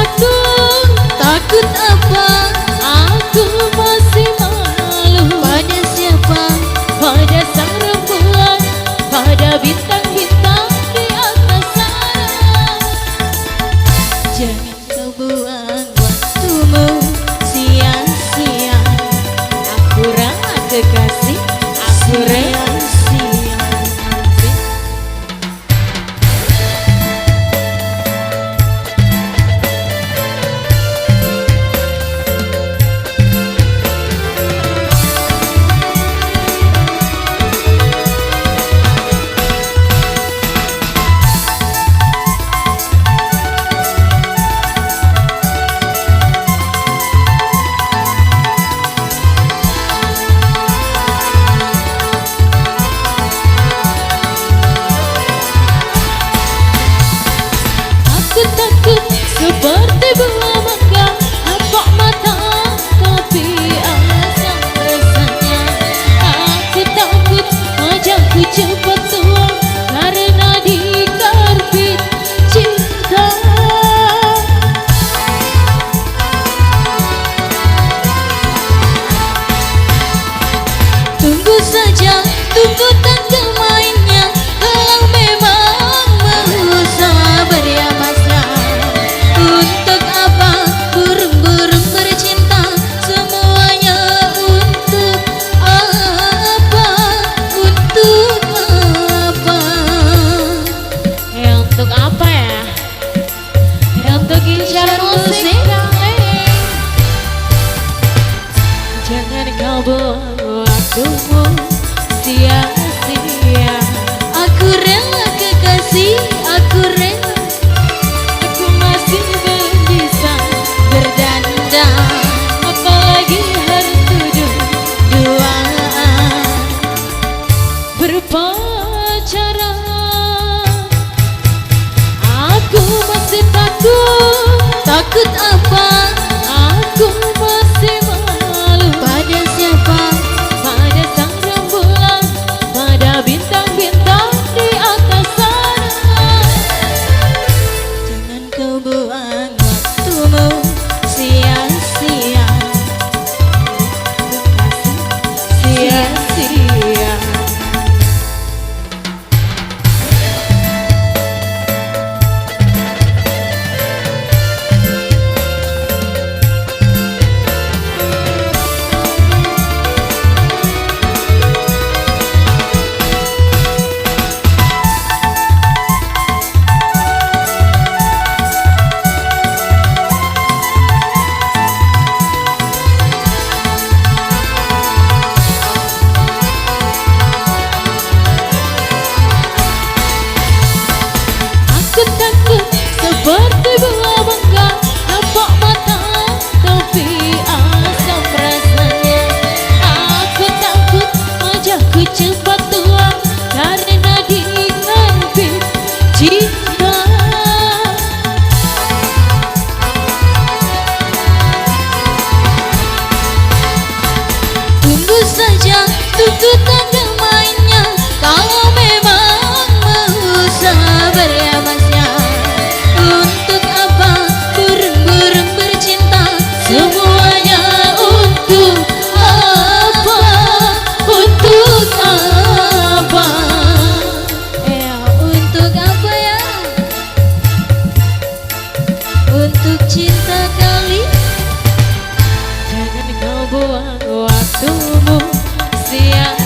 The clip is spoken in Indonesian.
takut, takut apa? Aku masih malu. Pada siapa? Pada sang rembulan, pada bintang-bintang di atas sana. Jangan kau buang waktumu sia-sia. Aku rela kekasih, aku rela. Takut seperti buah mangga, nampak mata tapi asam rasanya. Aku takut wajahku cepat tua karena dikarbit cinta. Tunggu saja, tunggu tanggal mainnya. Kalau memang mau sabar ya mas. Untuk apa burung-burung bercinta? Semuanya untuk apa? Untuk apa? Ya untuk apa ya? Ya untuk incar musik. Jangan kau buang waktumu sia-sia. Aku rela kekasih, aku rela. Apalagi harus dua-duaan berpacaran. Aku masih takut, takut apa? Aku masih malu. Pada siapa? Pada sang rembulan, pada bintang-bintang di atas sana. Jangan kau buang waktumu sia-sia, sia-sia. Takut seperti buah mangga, nampak mata tapi asam rasanya. Aku takut wajahku cepat tua karena dikarbit cinta. Tunggu saja, tunggu tanggal mainnya. Kalau memang mau sabar ya mas. Untuk apa burung-burung bercinta? Semuanya untuk apa? Untuk apa? Ya untuk apa ya? Untuk cinta kali. Jangan kau buang waktumu sia.